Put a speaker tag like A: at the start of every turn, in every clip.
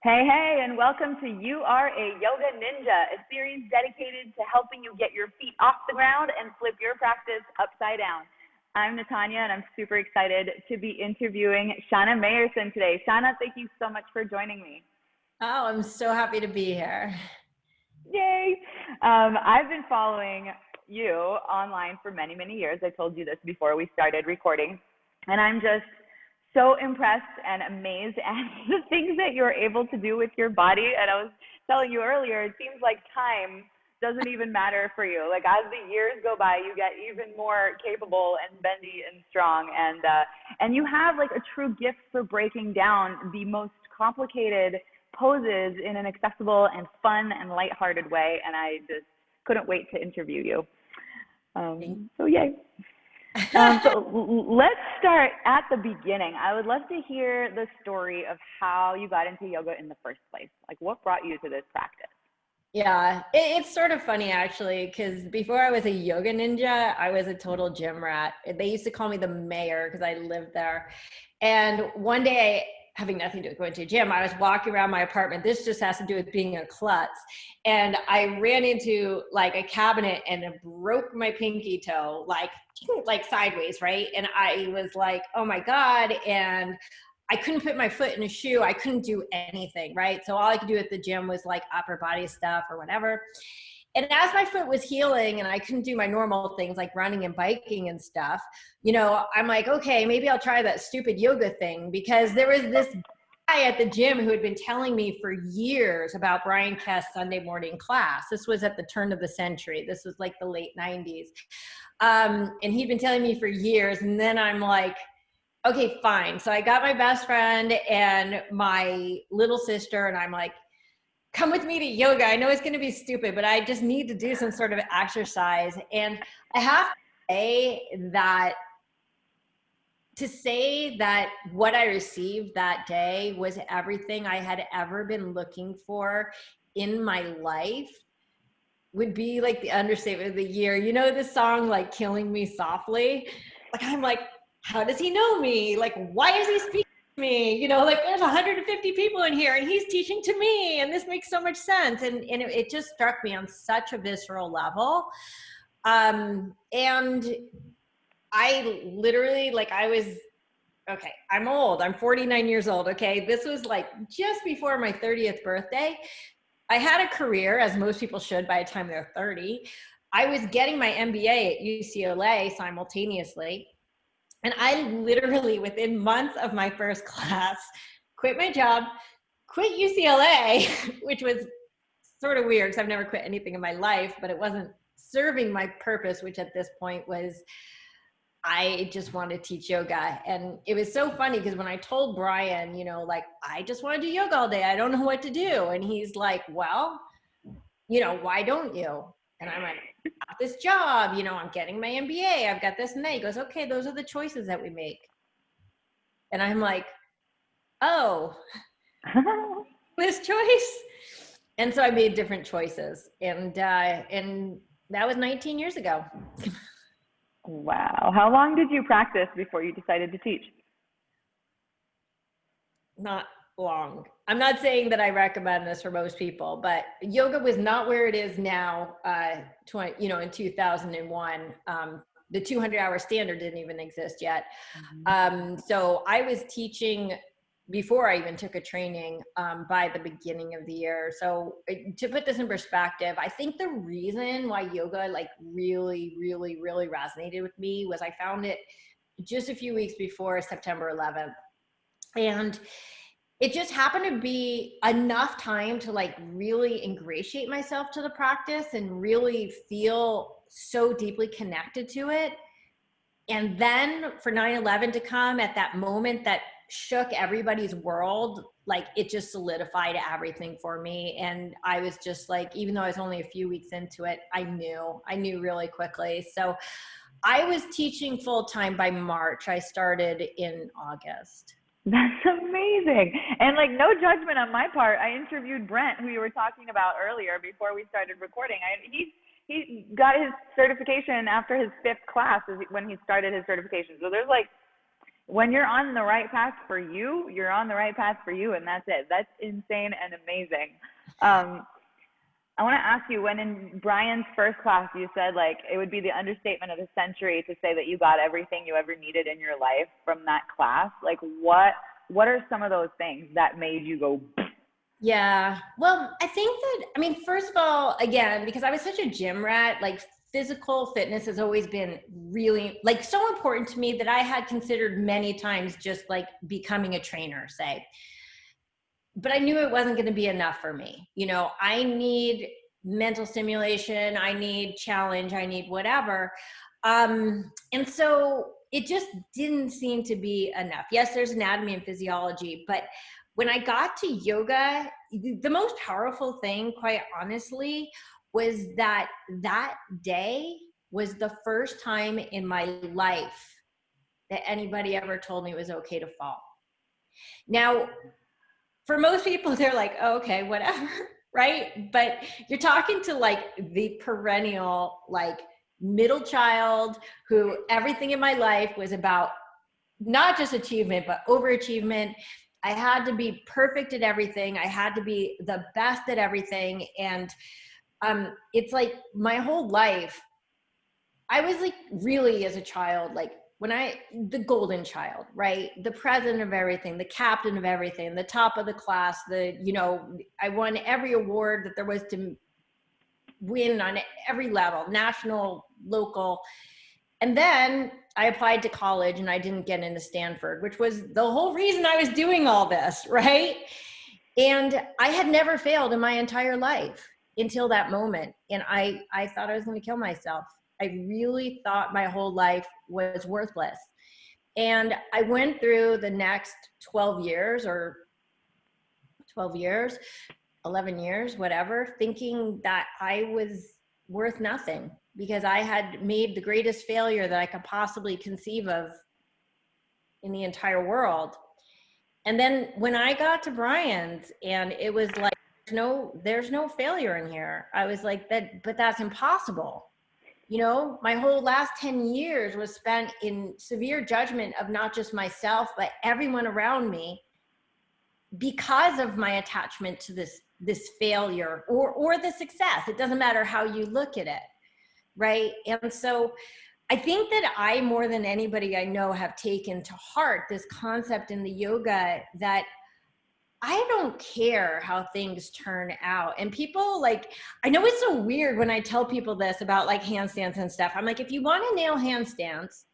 A: Hey, hey, and welcome to You Are a Yoga Ninja, a series dedicated to helping you get your feet off the ground and flip your practice upside down. I'm Nathania, and I'm super excited to be interviewing Shana Meyerson today. Shana, thank you so much for joining me.
B: Oh, I'm so happy to be here.
A: Yay! I've been following you online for many, many years. I told you this before we started recording, and I'm just so impressed and amazed at the things that you're able to do with your body. And I was telling you earlier, it seems like time doesn't even matter for you. Like as the years go by, you get even more capable and bendy and strong. And you have like a true gift for breaking down the most complicated poses in an accessible and fun and lighthearted way. And I just couldn't wait to interview you. So yay. So let's start at the beginning. I would love to hear the story of how you got into yoga in the first place. Like what brought you to this practice?
B: Yeah, it's sort of funny actually, because before I was a yoga ninja, I was a total gym rat. They used to call me the mayor because I lived there. And one day, having nothing to do with going to a gym, I was walking around my apartment. This just has to do with being a klutz. And I ran into like a cabinet and it broke my pinky toe, like sideways, right? And I was like, oh my God. And I couldn't put my foot in a shoe. I couldn't do anything, right? So all I could do at the gym was like upper body stuff or whatever. And as my foot was healing and I couldn't do my normal things like running and biking and stuff, I'm like, okay, maybe I'll try that stupid yoga thing, because there was this guy at the gym who had been telling me for years about Brian Kest's Sunday morning class. This was at the turn of the century. This was like the late 90s. And he'd been telling me for years. And then I'm like, okay, fine. So I got my best friend and my little sister, and I'm like, come with me to yoga. I know it's going to be stupid, but I just need to do some sort of exercise. And I have to say that what I received that day was everything I had ever been looking for in my life would be like the understatement of the year. You know, this song, like Killing Me Softly? Like, I'm like, how does he know me? Like, why is he speaking to me? Like there's 150 people in here and he's teaching to me and this makes so much sense. And it just struck me on such a visceral level. And I literally, okay, I'm old. I'm 49 years old. Okay. This was like just before my 30th birthday. I had a career, as most people should by the time they're 30. I was getting my MBA at UCLA simultaneously. And I literally, within months of my first class, quit my job, quit UCLA, which was sort of weird because I've never quit anything in my life, but it wasn't serving my purpose, which at this point was I just wanted to teach yoga. And it was so funny because when I told Brian, like, I just want to do yoga all day, I don't know what to do. And he's like, well, why don't you? And I'm like, I got this job, I'm getting my MBA, I've got this and that. He goes, okay, those are the choices that we make. And I'm like, oh, this choice. And so I made different choices. And that was 19 years ago.
A: Wow. How long did you practice before you decided to teach?
B: Not long. I'm not saying that I recommend this for most people, but yoga was not where it is now, in 2001. The 200-hour standard didn't even exist yet. So I was teaching before I even took a training by the beginning of the year. So to put this in perspective, I think the reason why yoga like really, really, really resonated with me was I found it just a few weeks before September 11th. And it just happened to be enough time to like really ingratiate myself to the practice and really feel so deeply connected to it. And then for 9/11 to come at that moment that shook everybody's world, like it just solidified everything for me. And I was just like, even though I was only a few weeks into it, I knew really quickly. So I was teaching full time by March. I started in August.
A: That's amazing. And like no judgment on my part. I interviewed Brent, who you were talking about earlier before we started recording. He got his certification after his 5th class is when he started his certification. So there's like when you're on the right path for you, you're on the right path for you, and that's it. That's insane and amazing. I want to ask you, when in Brian's first class, you said like it would be the understatement of the century to say that you got everything you ever needed in your life from that class. Like what are some of those things that made you go?
B: Yeah. Well, I think that, I mean, first of all, again, because I was such a gym rat, like physical fitness has always been really like so important to me that I had considered many times just like becoming a trainer, say. But I knew it wasn't going to be enough for me. You know, I need mental stimulation, I need challenge, I need whatever. And so it just didn't seem to be enough. Yes, there's anatomy and physiology, but when I got to yoga, the most powerful thing, quite honestly, was that that day was the first time in my life that anybody ever told me it was okay to fall. Now, for most people, they're like, oh, okay, whatever, right? But you're talking to like the perennial, like middle child who everything in my life was about not just achievement, but overachievement. I had to be perfect at everything. I had to be the best at everything. And it's like my whole life, I was like really as a child, like the golden child, right? The president of everything, the captain of everything, the top of the class, I won every award that there was to win on every level, national, local. And then I applied to college and I didn't get into Stanford, which was the whole reason I was doing all this, right? And I had never failed in my entire life until that moment. And I thought I was going to kill myself. I really thought my whole life was worthless. And I went through the next 12 years, 11 years, whatever, thinking that I was worth nothing because I had made the greatest failure that I could possibly conceive of in the entire world. And then when I got to Brian's and it was like, there's no failure in here. I was like, but that's impossible. You know, my whole last 10 years was spent in severe judgment of not just myself, but everyone around me because of my attachment to this failure or the success. It doesn't matter how you look at it, right? And so I think that I, more than anybody I know, have taken to heart this concept in the yoga that I don't care how things turn out. And people like, I know it's so weird when I tell people this about like handstands and stuff. I'm like, if you want to nail handstands,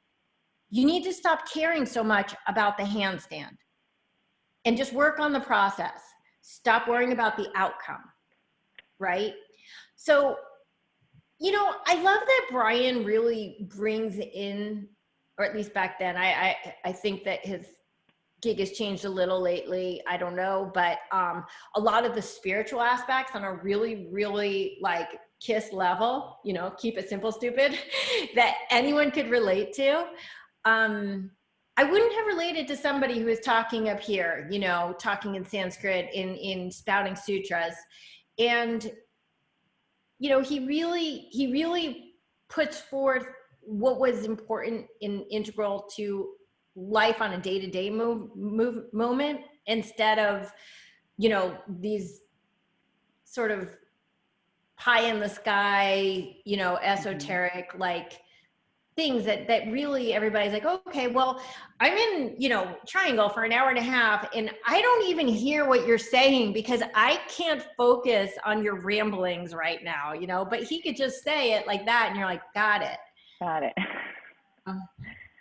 B: you need to stop caring so much about the handstand and just work on the process. Stop worrying about the outcome, right? So, you know, I love that Brian really brings in, or at least back then, I think that his gig has changed a little lately. I don't know, but a lot of the spiritual aspects on a really, really like KISS level, you know, keep it simple, stupid, that anyone could relate to. I wouldn't have related to somebody who is talking up here, you know, talking in Sanskrit, in spouting sutras. And, you know, he really puts forth what was important and integral to life on a day-to-day moment instead of, you know, these sort of pie in the sky, you know, esoteric, like things that really everybody's like, okay, well, I'm in, you know, Triangle for an hour and a half and I don't even hear what you're saying because I can't focus on your ramblings right now, you know, but he could just say it like that and you're like, got it.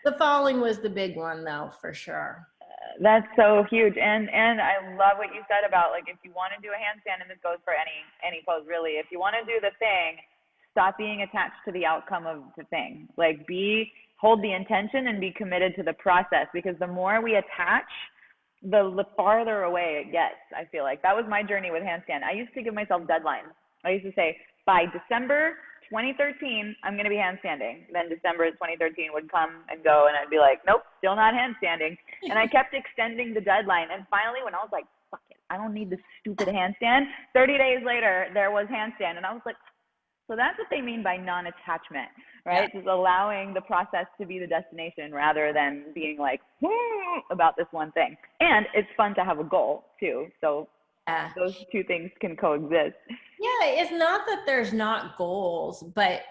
B: The falling was the big one though, for sure.
A: That's so huge. And I love what you said about like, if you want to do a handstand, and this goes for any pose really, if you want to do the thing, stop being attached to the outcome of the thing. Like hold the intention and be committed to the process, because the more we attach, the farther away it gets. I feel like that was my journey with handstand. I used to give myself deadlines. I used to say by December 2013, I'm going to be handstanding. Then December 2013 would come and go and I'd be like, nope, still not handstanding. And I kept extending the deadline. And finally, when I was like, fuck it, I don't need this stupid handstand, 30 days later, there was handstand. And I was like, So that's what they mean by non-attachment, right?
B: Yeah.
A: Just allowing the process to be the destination rather than being like about this one thing. And it's fun to have a goal too. So
B: Yeah.
A: those two things can coexist.
B: Yeah, it's not that there's not goals, but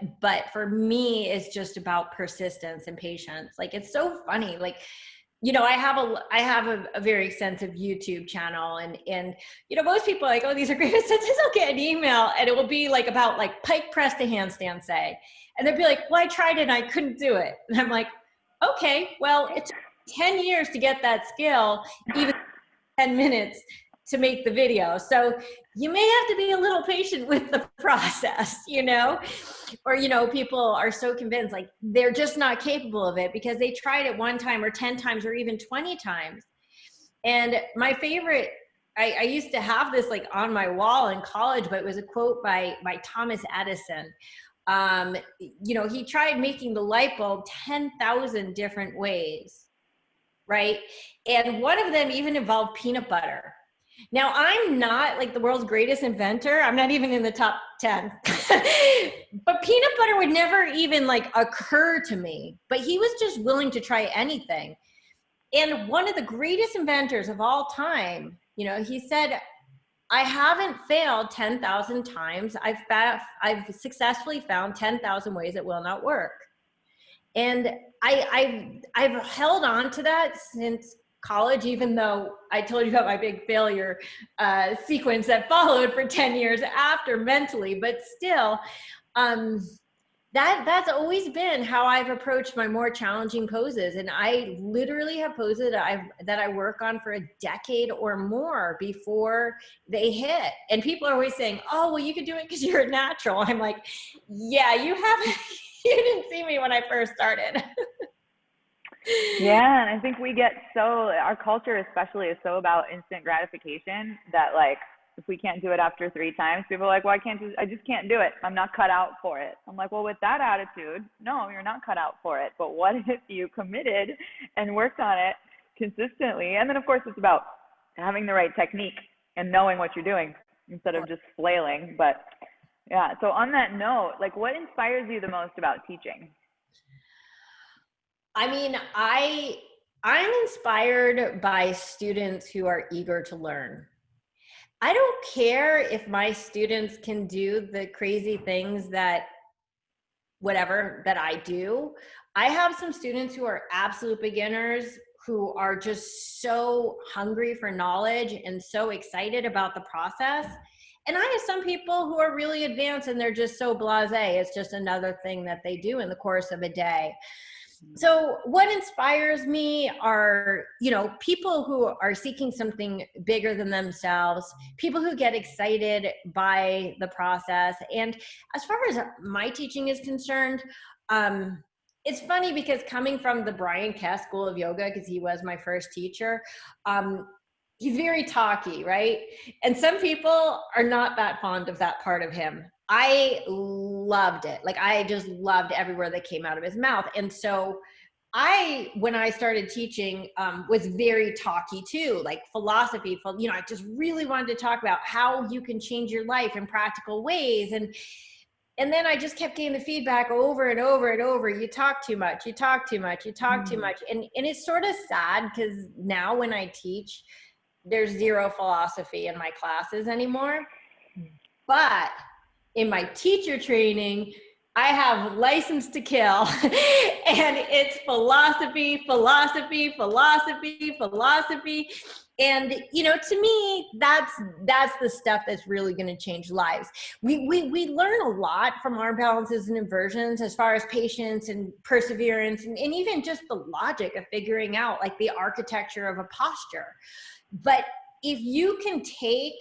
B: for me, it's just about persistence and patience. Like, it's so funny. Like, you know, I have a very extensive YouTube channel, and you know, most people are like, oh, these are great sentences. I'll get an email and it will be like about like pike press to handstand, say, and they'll be like, well, I tried it and I couldn't do it. And I'm like, okay, well, it took 10 years to get that skill, even 10 minutes to make the video. So you may have to be a little patient with the process, you know, or, you know, people are so convinced like they're just not capable of it because they tried it one time or 10 times or even 20 times. And my favorite, I used to have this like on my wall in college, but it was a quote by Thomas Edison. You know, he tried making the light bulb 10,000 different ways, right? And one of them even involved peanut butter. Now, I'm not like the world's greatest inventor. I'm not even in the top 10. But peanut butter would never even like occur to me. But he was just willing to try anything. And one of the greatest inventors of all time, you know, he said, I haven't failed 10,000 times. I've successfully found 10,000 ways it will not work. And I've held on to that since college, even though I told you about my big failure sequence that followed for 10 years after mentally, but still, that's always been how I've approached my more challenging poses. And I literally have poses that I work on for a decade or more before they hit. And people are always saying, oh, well, you can do it because you're a natural. I'm like, yeah, you haven't, you didn't see me when I first started.
A: Yeah, and I think we get so, our culture especially is so about instant gratification that like if we can't do it after 3 times, people are like, well, I just can't do it. I'm not cut out for it. I'm like, well, with that attitude, no, you're not cut out for it. But what if you committed and worked on it consistently? And then of course it's about having the right technique and knowing what you're doing instead of just flailing. But yeah, so on that note, like what inspires you the most about teaching?
B: I mean, I'm inspired by students who are eager to learn. I don't care if my students can do the crazy things that whatever that I do. I have some students who are absolute beginners who are just so hungry for knowledge and so excited about the process. And I have some people who are really advanced and they're just so blasé. It's just another thing that they do in the course of a day. So what inspires me are, you know, people who are seeking something bigger than themselves, people who get excited by the process. And as far as my teaching is concerned, it's funny because coming from the Brian Kess School of Yoga, because he was my first teacher, he's very talky, right? And some people are not that fond of that part of him. I loved it. Like I just loved every word that came out of his mouth. And so when I started teaching, was very talky too, like philosophy, you know, I just really wanted to talk about how you can change your life in practical ways. And then I just kept getting the feedback over and over and over. You talk too much, you talk too much, you talk too much. And it's sort of sad because now when I teach, there's zero philosophy in my classes anymore. But in my teacher training, I have license to kill and it's philosophy, philosophy, philosophy, philosophy. And, you know, to me, that's the stuff that's really going to change lives. We learn a lot from arm balances and inversions as far as patience and perseverance and even just the logic of figuring out like the architecture of a posture. But if you can take,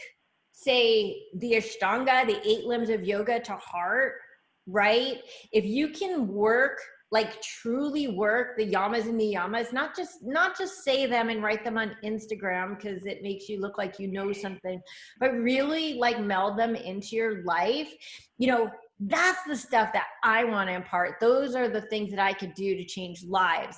B: say, the Ashtanga, the 8 limbs of yoga to heart, right? If you can work, like truly work the yamas and niyamas, not just say them and write them on Instagram because it makes you look like you know something, but really like meld them into your life, you know, that's the stuff that I want to impart. Those are the things that I could do to change lives.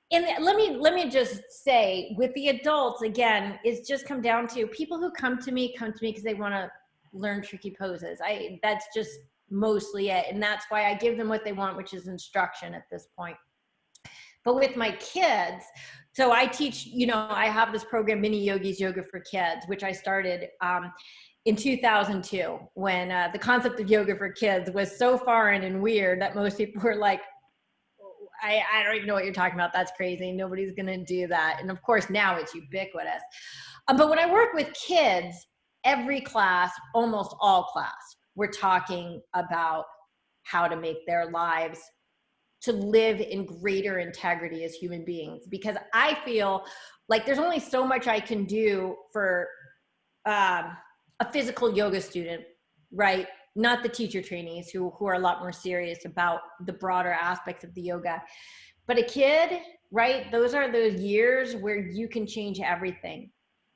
B: And let me just say, with the adults, again, it's just come down to people who come to me because they want to learn tricky poses. That's just mostly it. And that's why I give them what they want, which is instruction at this point. But with my kids, so I teach, I have this program, Mini Yogis Yoga for Kids, which I started in 2002, when the concept of yoga for kids was so foreign and weird that most people were like, I don't even know what you're talking about. That's crazy. Nobody's going to do that. And of course, now it's ubiquitous. But when I work with kids, every class, almost all class, we're talking about how to make their lives to live in greater integrity as human beings. Because I feel like there's only so much I can do for a physical yoga student, right? Not the teacher trainees who are a lot more serious about the broader aspects of the yoga. But a kid, right? Those are those years where you can change everything.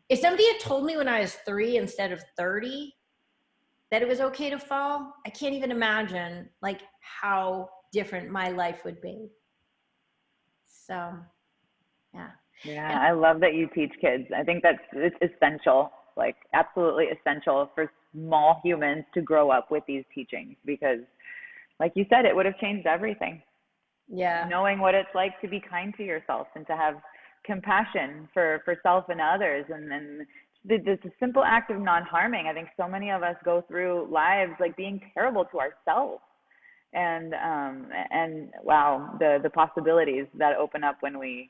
B: If somebody had told me when I was 3 instead of 30 that it was okay to fall, I can't even imagine like how different my life would be. So, yeah.
A: Yeah, I love that you teach kids. I think it's essential, like absolutely essential for small humans to grow up with these teachings, because like you said, it would have changed everything.
B: Yeah.
A: Knowing what it's like to be kind to yourself and to have compassion for self and others, and then the simple act of non-harming. I think so many of us go through lives like being terrible to ourselves, and wow, the possibilities that open up when we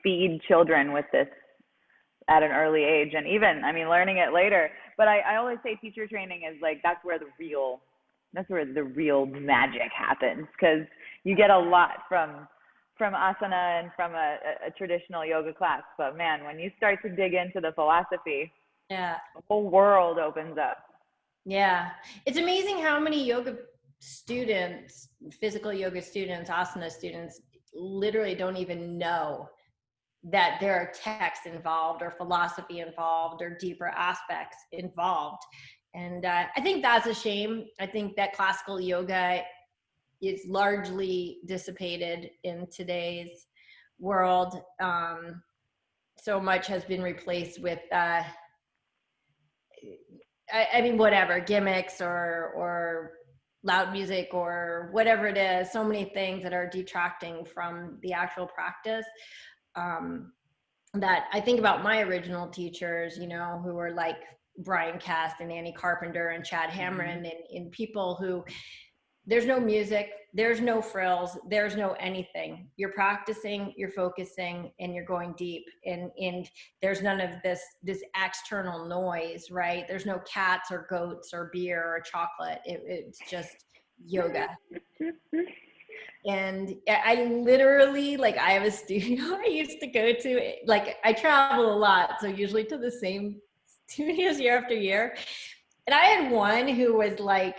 A: feed children with this at an early age, and even, I mean, learning it later. But I always say teacher training is like, that's where the real magic happens, because you get a lot from asana and from a traditional yoga class. But man, when you start to dig into the philosophy,
B: yeah,
A: the whole world opens up.
B: Yeah. It's amazing how many yoga students, physical yoga students, asana students, literally don't even know that there are texts involved or philosophy involved or deeper aspects involved. And I think that's a shame. I think that classical yoga is largely dissipated in today's world. So much has been replaced with, I mean, whatever, gimmicks or loud music or whatever it is, so many things that are detracting from the actual practice. That I think about my original teachers, who were like Brian Cast and Annie Carpenter and Chad Hamron, and people who, there's no music, there's no frills, there's no anything. You're practicing, you're focusing, and you're going deep. And there's none of this external noise, right? There's no cats or goats or beer or chocolate. It's just yoga. And I literally, like, I have a studio I used to go to, like, I travel a lot, so usually to the same studios year after year. And I had one who was like,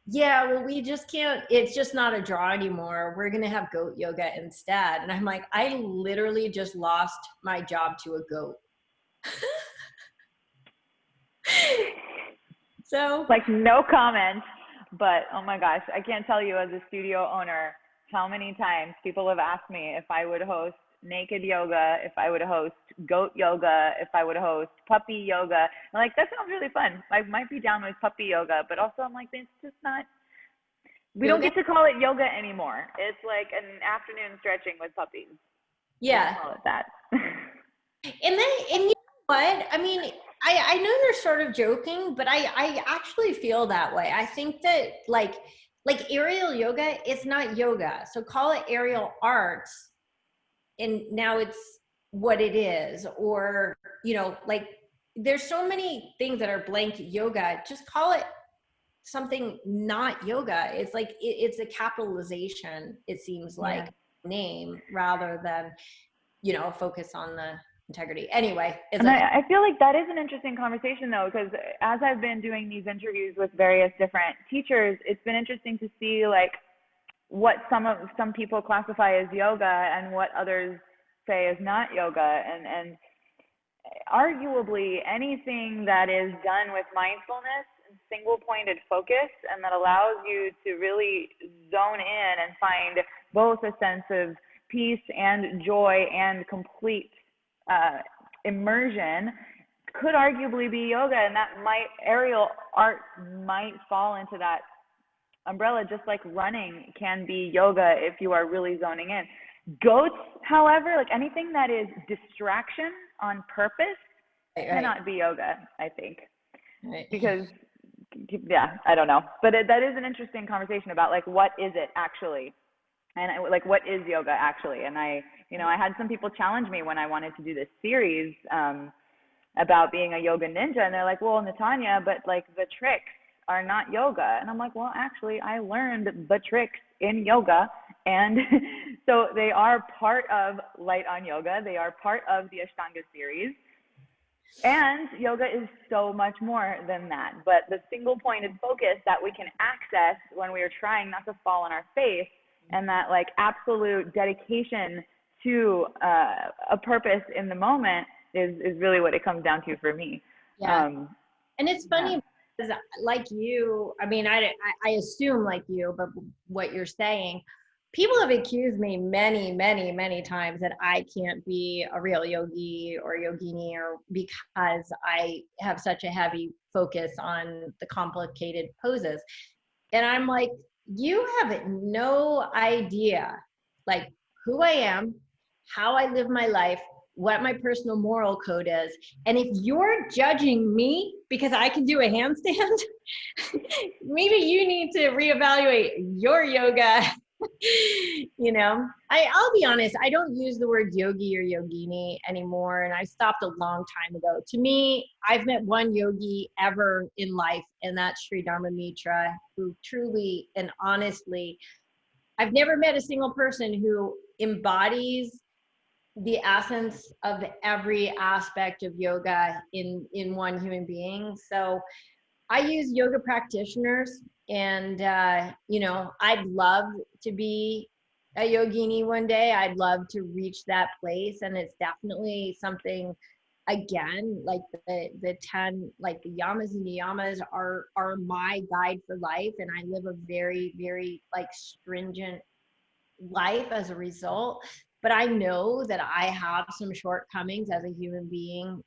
B: yeah, well, we just can't, it's just not a draw anymore. We're going to have goat yoga instead. And I'm like, I literally just lost my job to a goat. So,
A: like, no comment, but oh my gosh, I can't tell you, as a studio owner, how many times people have asked me if I would host naked yoga, if I would host goat yoga, if I would host puppy yoga. I'm like, that sounds really fun. I might be down with puppy yoga, but also I'm like, it's just not, we don't get to call it yoga anymore. It's like an afternoon stretching with puppies.
B: Yeah.
A: Call it that.
B: And you know what? I mean, I know you're sort of joking, but I actually feel that way. I think that like aerial yoga is not yoga. So call it aerial arts. And now it's what it is. Or, like, there's so many things that are blank yoga. Just call it something not yoga. It's like, it's a capitalization, it seems like, name, rather than, focus on the integrity. Anyway.
A: I feel like that is an interesting conversation, though, because as I've been doing these interviews with various different teachers, it's been interesting to see like what some people classify as yoga and what others say is not yoga. And arguably anything that is done with mindfulness and single pointed focus, and that allows you to really zone in and find both a sense of peace and joy and complete immersion, could arguably be yoga, and that aerial art might fall into that umbrella, just like running can be yoga if you are really zoning in. Goats, however, like anything that is distraction on purpose cannot be yoga, I think. Right. Because, yeah, I don't know. But that is an interesting conversation about, like, what is it actually? And like, what is yoga actually? And I had some people challenge me when I wanted to do this series about being a yoga ninja. And they're like, well, Nathania, but like the tricks are not yoga. And I'm like, well, actually, I learned the tricks in yoga. And so they are part of Light on Yoga. They are part of the Ashtanga series. And yoga is so much more than that. But the single pointed focus that we can access when we are trying not to fall on our face, and that like absolute dedication to a purpose in the moment is really what it comes down to for me.
B: Yeah. And it's funny because like you, I mean, I assume like you, but what you're saying, people have accused me many, many, many times that I can't be a real yogi or yogini, or because I have such a heavy focus on the complicated poses. And I'm like, you have no idea like who I am, how I live my life, what my personal moral code is. And if you're judging me because I can do a handstand, maybe you need to reevaluate your yoga. You know, I'll be honest, I don't use the word yogi or yogini anymore, and I stopped a long time ago. To me, I've met one yogi ever in life, and that's Sri Dharma Mitra, who truly and honestly, I've never met a single person who embodies the essence of every aspect of yoga in one human being. So I use yoga practitioners, and I'd love to be a yogini one day. I'd love to reach that place, and it's definitely something, again, like the 10, like the yamas and niyamas are my guide for life, and I live a very, very like stringent life as a result. But I know that I have some shortcomings as a human being,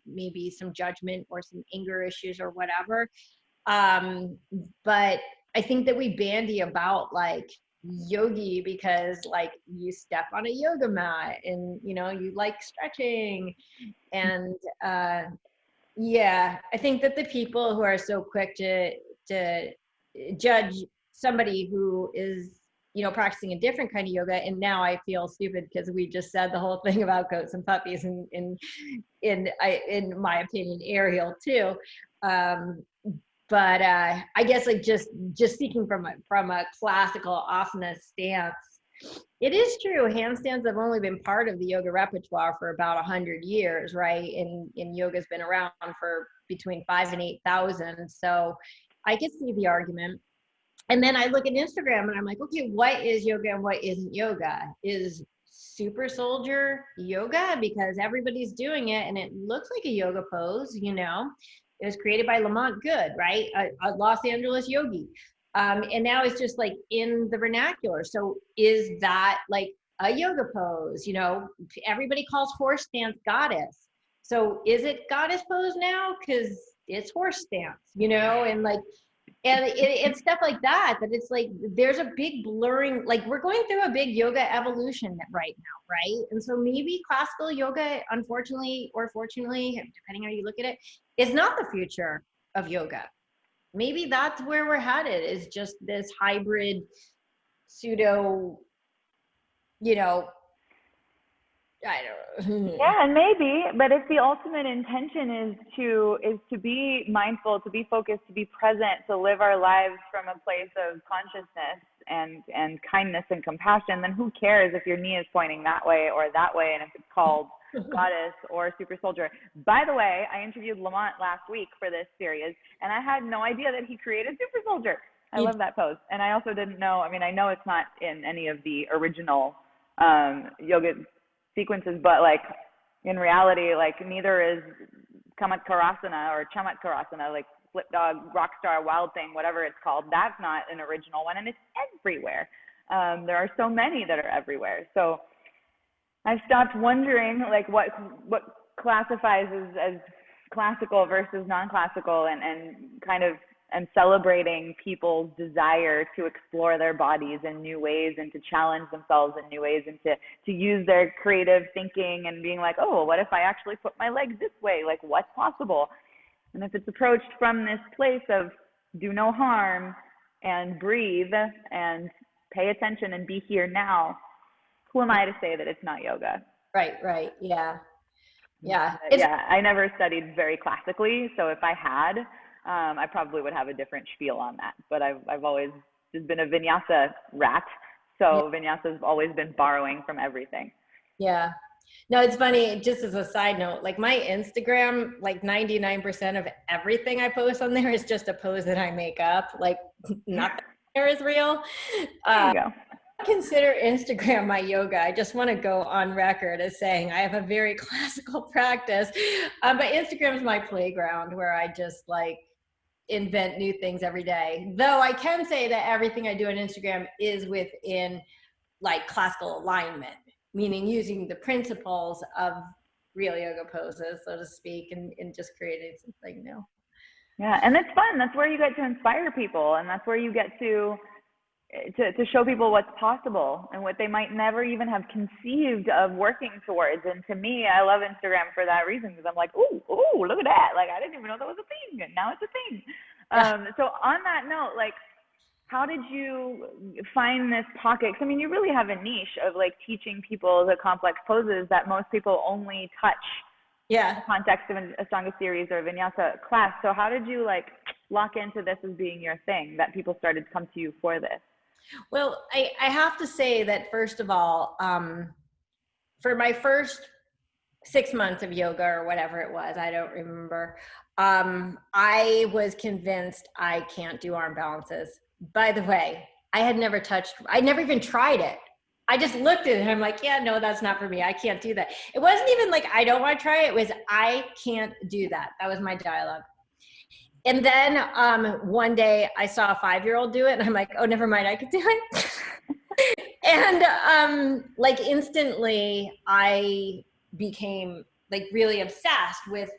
B: maybe some judgment or some anger issues or whatever. But I think that we bandy about like yogi because like you step on a yoga mat and, you like stretching. And I think that the people who are so quick to judge somebody who is, practicing a different kind of yoga. And now I feel stupid because we just said the whole thing about goats and puppies and in my opinion, Ariel too. But I guess like just speaking from a classical asana stance, it is true. Handstands have only been part of the yoga repertoire for about 100 years, right? And yoga's been around for between 5,000 and 8,000. So I can see the argument. And then I look at Instagram and I'm like, okay, what is yoga and what isn't yoga? Is super soldier yoga? Because everybody's doing it and it looks like a yoga pose, It was created by Lamont Good, right? A Los Angeles yogi. And now it's just like in the vernacular. So is that like a yoga pose? Everybody calls horse stance goddess. So is it goddess pose now? Because it's horse stance, and like, and it's stuff like that it's like there's a big blurring, like we're going through a big yoga evolution right now, right? And so maybe classical yoga, unfortunately or fortunately, depending how you look at it, is not the future of yoga. Maybe that's where we're headed, is just this hybrid pseudo, I don't know.
A: Yeah, and maybe, but if the ultimate intention is to be mindful, to be focused, to be present, to live our lives from a place of consciousness and kindness and compassion, then who cares if your knee is pointing that way or that way, and if it's called goddess or super soldier. By the way, I interviewed Lamont last week for this series, and I had no idea that he created super soldier. I love that pose. And I also didn't know, I know it's not in any of the original yoga sequences, but like in reality, like neither is Kamatkarasana or Chamatkarasana, like flip dog, rock star, wild thing, whatever it's called. That's not an original one, and it's everywhere. There are so many that are everywhere. So I've stopped wondering like what classifies as classical versus non-classical, and kind of and celebrating people's desire to explore their bodies in new ways and to challenge themselves in new ways and to use their creative thinking and being like, oh, well, what if I actually put my legs this way? Like, what's possible? And if it's approached from this place of do no harm and breathe and pay attention and be here now, who am I to say that it's not yoga?
B: Right, right. Yeah. Yeah.
A: Yeah, I never studied very classically, so if I had, I probably would have a different spiel on that. But I've always just been a vinyasa rat, so vinyasa's always been borrowing from everything.
B: Yeah. No, it's funny, just as a side note, like my Instagram, like 99% of everything I post on there is just a pose that I make up. Like nothing there is real.
A: There you go.
B: I consider Instagram my yoga. I just want to go on record as saying I have a very classical practice, but Instagram is my playground where I just like invent new things every day. Though I can say that everything I do on Instagram is within like classical alignment, meaning using the principles of real yoga poses, so to speak, and just creating something new.
A: Yeah, and it's fun. That's where you get to inspire people, and that's where you get to show people what's possible and what they might never even have conceived of working towards. And to me, I love Instagram for that reason, because I'm like, ooh, look at that. Like, I didn't even know that was a thing, and now it's a thing. So on that note, like, how did you find this pocket? 'Cause, I mean, you really have a niche of like teaching people the complex poses that most people only touch in the context of a Ashtanga series or a vinyasa class. So how did you like lock into this as being your thing, that people started to come to you for this?
B: Well, I have to say that first of all, for my first 6 months of yoga or whatever it was, I don't remember, I was convinced I can't do arm balances. By the way, I never even tried it. I just looked at it and I'm like, yeah, no, that's not for me. I can't do that. It wasn't even like, I don't want to try it. It was, I can't do that. That was my dialogue. And then one day I saw a 5-year-old do it and I'm like, oh, never mind, I could do it. And like instantly I became like really obsessed with,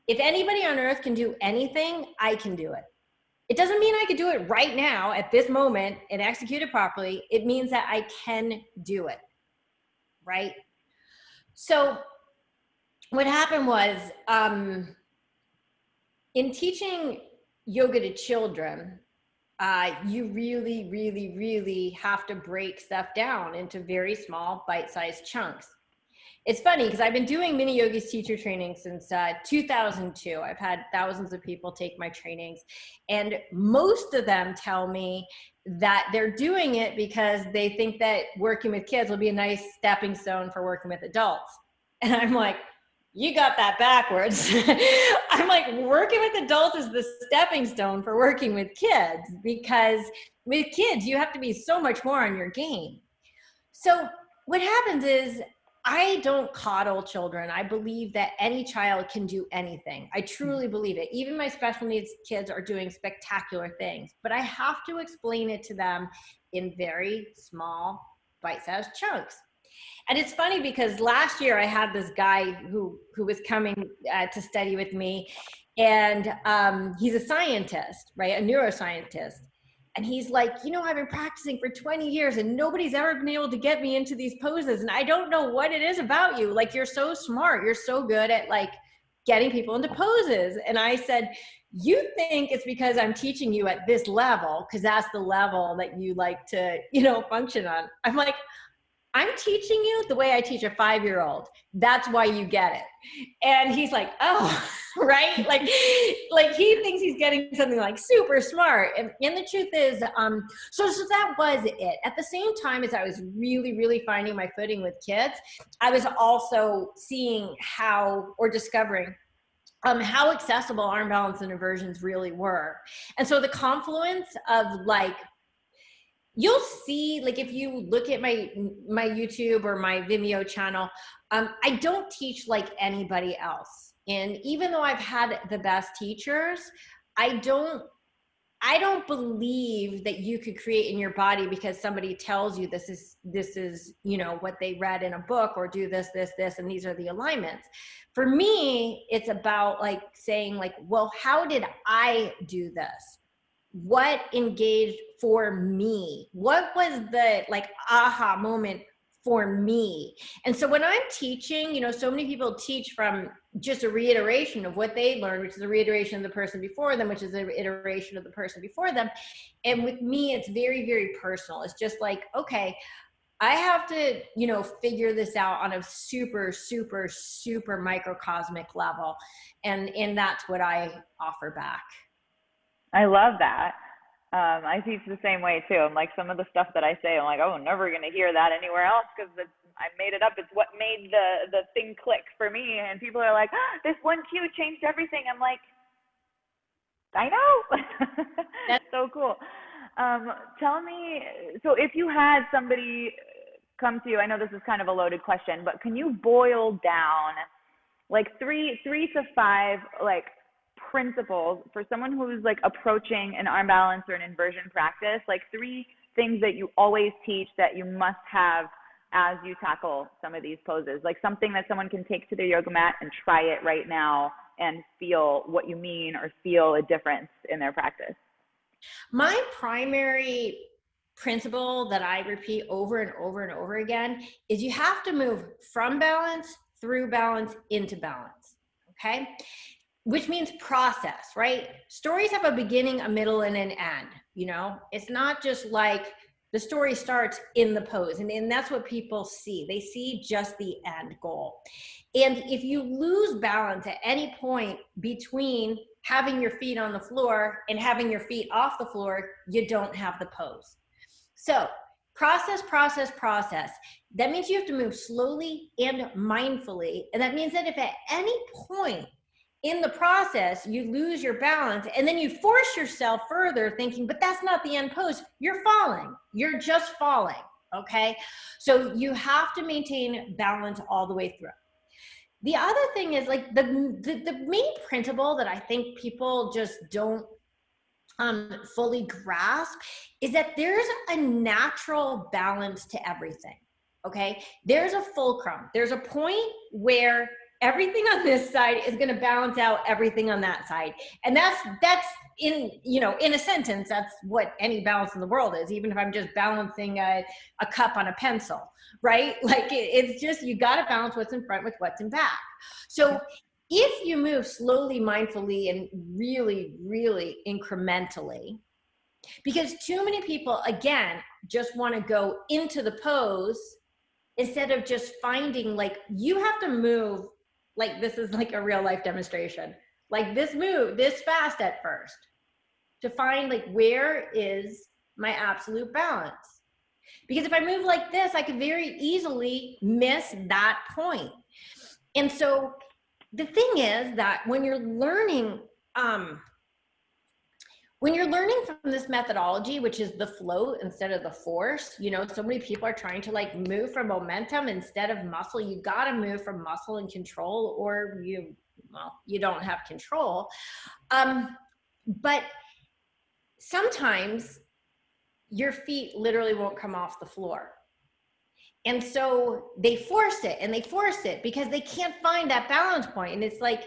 B: if anybody on earth can do anything, I can do it. It doesn't mean I could do it right now at this moment and execute it properly. It means that I can do it, right? So what happened was, in teaching yoga to children, you really, really, really have to break stuff down into very small bite-sized chunks. It's funny because I've been doing Mini Yogi's teacher training since 2002. I've had thousands of people take my trainings, and most of them tell me that they're doing it because they think that working with kids will be a nice stepping stone for working with adults. And I'm like, you got that backwards. I'm like, working with adults is the stepping stone for working with kids, because with kids, you have to be so much more on your game. So what happens is, I don't coddle children. I believe that any child can do anything. I truly believe it. Even my special needs kids are doing spectacular things, but I have to explain it to them in very small, bite-sized chunks. And it's funny because last year I had this guy who was coming to study with me, and he's a scientist, right? A neuroscientist. And he's like, you know, I've been practicing for 20 years and nobody's ever been able to get me into these poses. And I don't know what it is about you. Like, you're so smart. You're so good at like getting people into poses. And I said, you think it's because I'm teaching you at this level, because that's the level that you like to, you know, function on. I'm like, I'm teaching you the way I teach a 5-year-old. That's why you get it. And he's like, oh, right? Like he thinks he's getting something like super smart. And the truth is, so that was it. At the same time as I was really, really finding my footing with kids, I was also seeing discovering how accessible arm balance and inversions really were. And so the confluence of like, you'll see, like if you look at my YouTube or my Vimeo channel, I don't teach like anybody else. And even though I've had the best teachers, I I don't believe that you could create in your body because somebody tells you this is, you know, what they read in a book, or do this, and these are the alignments. For me, it's about like saying like, well, how did I do this? What engaged for me? What was the like aha moment for me? And so when I'm teaching, you know, so many people teach from just a reiteration of what they learned, which is a reiteration of the person before them, which is a iteration of the person before them. And with me, it's very, very personal. It's just like, okay, I have to, you know, figure this out on a super, super, super microcosmic level. And that's what I offer back.
A: I love that. I teach the same way too. I'm like, some of the stuff that I say, I'm like, oh, I'm never going to hear that anywhere else because I made it up. It's what made the thing click for me. And people are like, oh, this one cue changed everything. I'm like, I know. That's so cool. Tell me, so if you had somebody come to you, I know this is kind of a loaded question, but can you boil down like three to five like principles for someone who's like approaching an arm balance or an inversion practice, like 3 things that you always teach that you must have as you tackle some of these poses, like something that someone can take to their yoga mat and try it right now and feel what you mean or feel a difference in their practice?
B: My primary principle that I repeat over and over and over again is you have to move from balance, through balance, into balance. Okay? Which means process, right? Stories have a beginning, a middle, and an end. You know, it's not just like the story starts in the pose, and that's what people see. They see just the end goal. And if you lose balance at any point between having your feet on the floor and having your feet off the floor, you don't have the pose. So process, process, process. That means you have to move slowly and mindfully. And that means that if at any point in the process you lose your balance and then you force yourself further thinking, but that's not the end pose, you're falling. You're just falling, okay? So you have to maintain balance all the way through. The other thing is like the main principle that I think people just don't fully grasp is that there's a natural balance to everything, okay? There's a fulcrum. There's a point where everything on this side is going to balance out everything on that side. And that's in, you know, in a sentence, that's what any balance in the world is, even if I'm just balancing a cup on a pencil, right? Like it's just, you got to balance what's in front with what's in back. So if you move slowly, mindfully, and really, really incrementally, because too many people, again, just want to go into the pose instead of just finding, like, you have to move, like this is like a real life demonstration, like this move this fast at first to find like, where is my absolute balance? Because if I move like this, I could very easily miss that point. And so the thing is that when you're learning from this methodology, which is the flow instead of the force, you know, so many people are trying to like move from momentum instead of muscle. You got to move from muscle and control, or you don't have control. But sometimes your feet literally won't come off the floor. And so they force it because they can't find that balance point. And it's like,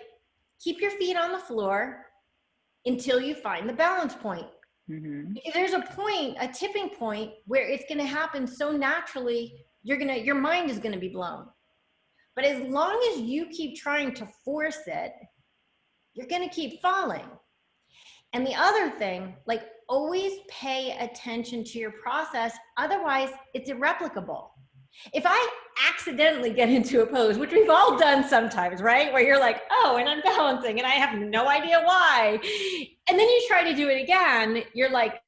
B: keep your feet on the floor until you find the balance point. Mm-hmm. There's a point, a tipping point, where it's going to happen so naturally, your mind is going to be blown. But as long as you keep trying to force it, you're going to keep falling. And the other thing, like, always pay attention to your process. Otherwise, it's irreplicable. If I accidentally get into a pose, which we've all done sometimes, right? Where you're like, oh, and I'm balancing and I have no idea why. And then you try to do it again. You're like,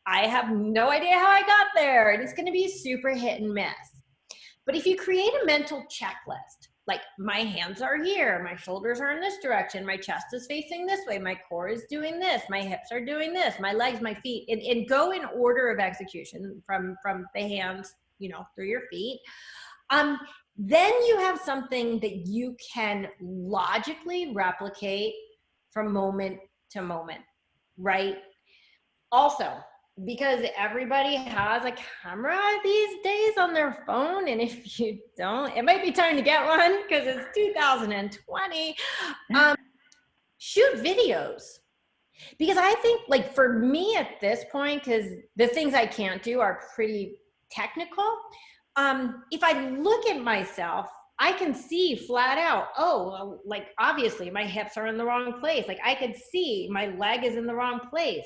B: I have no idea how I got there. And it's going to be super hit and miss. But if you create a mental checklist, like my hands are here, my shoulders are in this direction, my chest is facing this way, my core is doing this, my hips are doing this, my legs, my feet, and go in order of execution from the hands, you know, through your feet. Then you have something that you can logically replicate from moment to moment, right? Also, because everybody has a camera these days on their phone, and if you don't, it might be time to get one because it's 2020. Shoot videos. Because I think, like, for me at this point, because the things I can't do are pretty technical, if I look at myself, I can see flat out, oh, like, obviously my hips are in the wrong place. Like, I could see my leg is in the wrong place.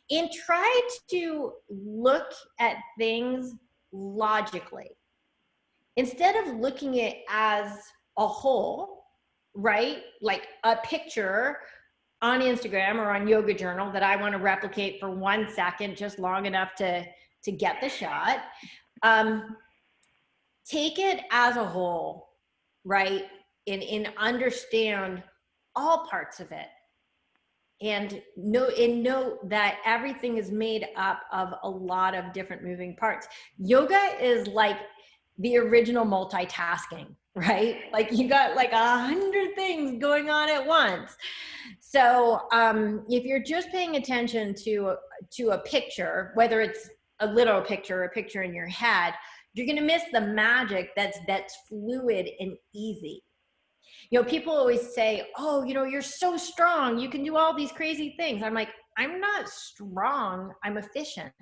B: And try to look at things logically. Instead of looking at it as a whole, right? Like a picture on Instagram or on Yoga Journal that I want to replicate for 1 second, just long enough to get the shot. Take it as a whole, right? And understand all parts of it. And know that everything is made up of a lot of different moving parts. Yoga is like the original multitasking, right? Like you got like 100 things going on at once. So if you're just paying attention to a picture, whether it's a literal picture or a picture in your head, you're going to miss the magic that's fluid and easy. You know, people always say, oh, you know, you're so strong, you can do all these crazy things. I'm like, I'm not strong, I'm efficient.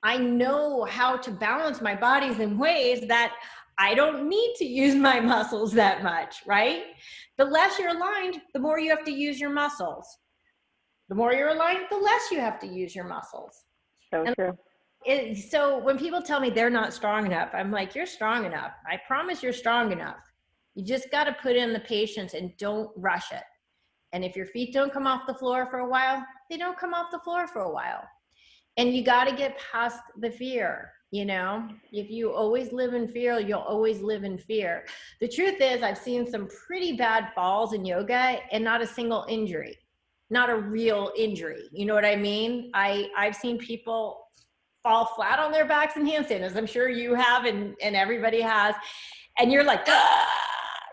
B: I know how to balance my bodies in ways that I don't need to use my muscles that much, right? The less you're aligned, the more you have to use your muscles. The more you're aligned, the less you have to use your muscles.
A: So true.
B: So when people tell me they're not strong enough, I'm like, you're strong enough. I promise you're strong enough. You just got to put in the patience and don't rush it. And if your feet don't come off the floor for a while, they don't come off the floor for a while. And you got to get past the fear. You know, if you always live in fear, you'll always live in fear. The truth is, I've seen some pretty bad falls in yoga and not a single injury, not a real injury. You know what I mean? I've seen people fall flat on their backs in handstand, as I'm sure you have and everybody has. And you're like, ah!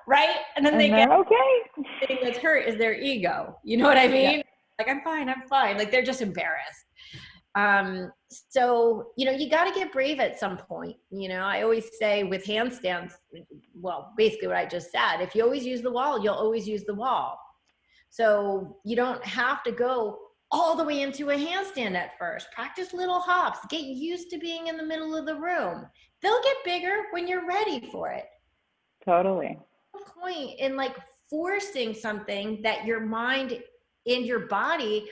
B: Right? And then they get
A: okay.
B: The thing that's hurt is their ego. You know what I mean?
A: Yeah.
B: Like, I'm fine. Like, they're just embarrassed. So, you know, you got to get brave at some point. You know, I always say with handstands, well, basically what I just said, if you always use the wall, you'll always use the wall. So you don't have to go all the way into a handstand at first. Practice little hops. Get used to being in the middle of the room. They'll get bigger when you're ready for it.
A: Totally.
B: No point in like forcing something that your mind and your body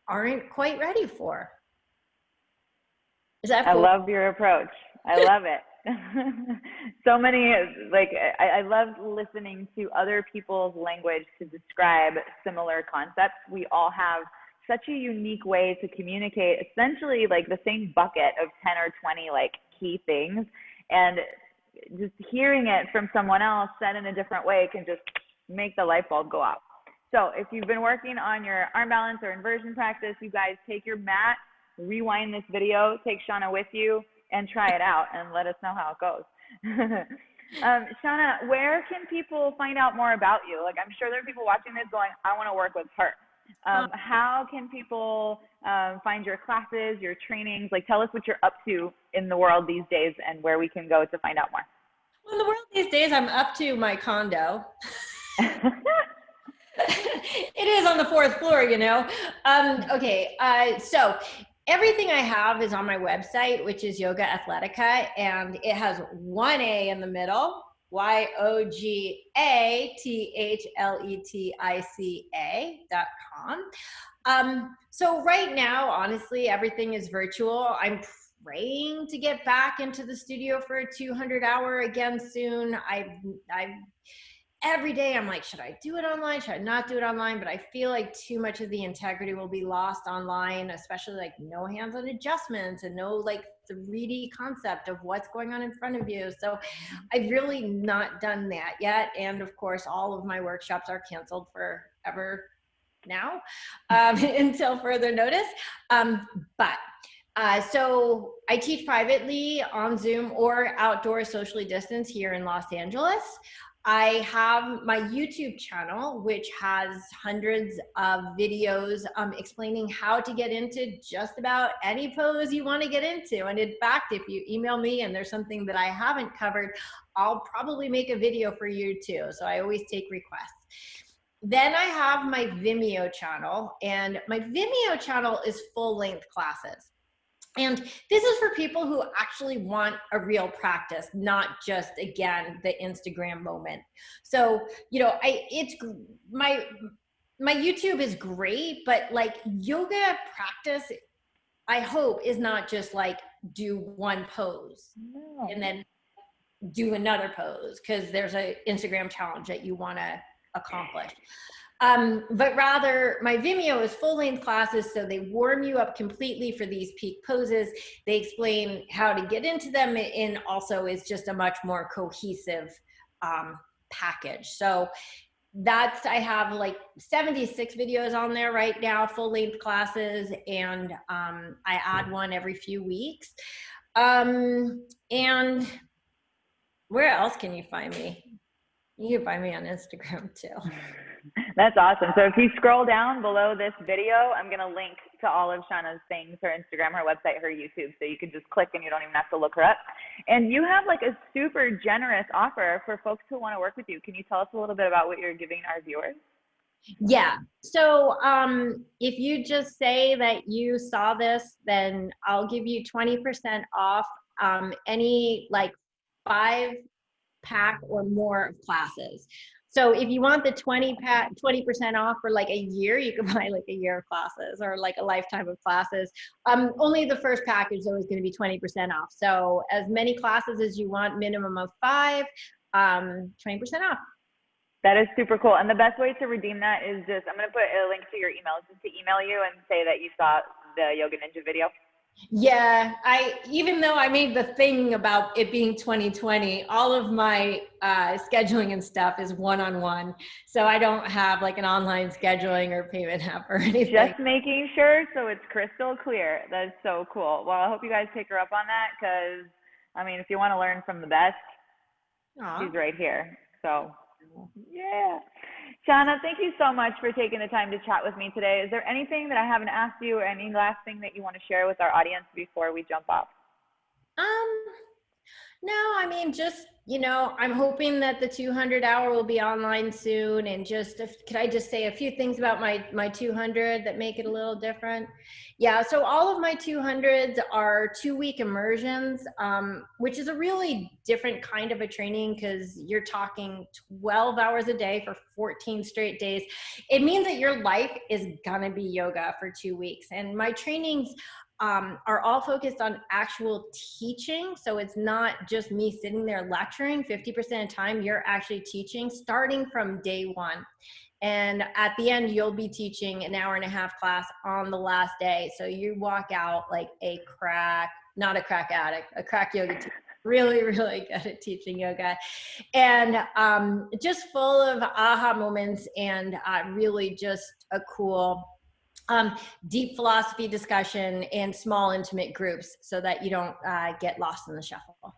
B: aren't quite ready for. Is that cool?
A: I love your approach. I love it. So many, like, I love listening to other people's language to describe similar concepts. We all have such a unique way to communicate essentially like the same bucket of 10 or 20 like key things, and just hearing it from someone else said in a different way can just make the light bulb go off. So if you've been working on your arm balance or inversion practice, you guys take your mat, rewind this video, take Shana with you, and try it out and let us know how it goes. Shana, where can people find out more about you? Like, I'm sure there are people watching this going, I want to work with her. How can people find your classes, your trainings? Like, tell us what you're up to in the world these days and where we can go to find out more.
B: Well, in the world these days, I'm up to my condo. It is on the 4th floor, you know. So everything I have is on my website, which is YOGAthletica, and it has one A in the middle, YOGAthletica.com. So right now, honestly, everything is virtual. I'm praying to get back into the studio for a 200-hour again soon. Every day I'm like, should I do it online? Should I not do it online? But I feel like too much of the integrity will be lost online, especially like no hands-on adjustments and no like 3D concept of what's going on in front of you. So I've really not done that yet. And of course, all of my workshops are canceled forever now until further notice. So I teach privately on Zoom or outdoor socially distanced here in Los Angeles. I have my YouTube channel, which has hundreds of videos explaining how to get into just about any pose you want to get into. And in fact, if you email me and there's something that I haven't covered, I'll probably make a video for you too. So I always take requests. Then I have my Vimeo channel, and my Vimeo channel is full-length classes. And this is for people who actually want a real practice, not just, again, the Instagram moment. So, you know, my YouTube is great, but like yoga practice, I hope, is not just like do one pose and then do another pose because there's an Instagram challenge that you want to accomplish. But rather, my Vimeo is full-length classes, so they warm you up completely for these peak poses. They explain how to get into them, and also is just a much more cohesive package. So I have like 76 videos on there right now, full-length classes, and I add one every few weeks. And where else can you find me? You can find me on Instagram too.
A: That's awesome. So if you scroll down below this video, I'm going to link to all of Shana's things, her Instagram, her website, her YouTube. So you can just click and you don't even have to look her up. And you have like a super generous offer for folks who want to work with you. Can you tell us a little bit about what you're giving our viewers?
B: Yeah. So if you just say that you saw this, then I'll give you 20% off any like 5-pack or more of classes. So if you want the 20% off for like a year, you can buy like a year of classes or like a lifetime of classes. Only the first package though is going to be 20% off. So as many classes as you want, minimum of 5, 20% off.
A: That is super cool. And the best way to redeem that is just, I'm going to put a link to your email, just to email you and say that you saw the Yoga Ninja video.
B: Yeah, even though I made the thing about it being 2020, all of my scheduling and stuff is one-on-one. So I don't have like an online scheduling or payment app or anything.
A: Just making sure so it's crystal clear. That is so cool. Well, I hope you guys take her up on that because, I mean, if you want to learn from the best, she's right here. So, yeah. Shana, thank you so much for taking the time to chat with me today. Is there anything that I haven't asked you or any last thing that you want to share with our audience before we jump off?
B: No, I mean, just, you know, I'm hoping that the 200 hour will be online soon. And just, could I just say a few things about my 200 that make it a little different? Yeah, so all of my 200s are 2-week immersions, which is a really different kind of a training because you're talking 12 hours a day for 14 straight days. It means that your life is gonna be yoga for 2 weeks. And my trainings are all focused on actual teaching. So it's not just me sitting there lecturing. 50% of the time you're actually teaching starting from day one. And at the end, you'll be teaching an 1.5-hour class on the last day. So you walk out like not a crack addict, a crack yoga teacher. Really, really good at teaching yoga. And just full of aha moments and really just a cool deep philosophy discussion and small intimate groups so that you don't get lost in the shuffle.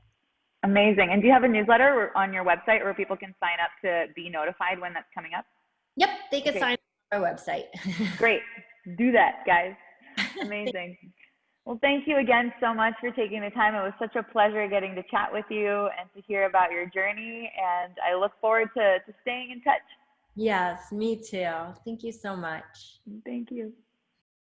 A: Amazing. And do you have a newsletter on your website where people can sign up to be notified when that's coming up?
B: Yep, they can sign up on our website.
A: Great. Do that, guys. Amazing. Well, thank you again so much for taking the time. It was such a pleasure getting to chat with you and to hear about your journey. And I look forward to staying in touch.
B: Yes, me too. Thank you so much.
A: Thank you.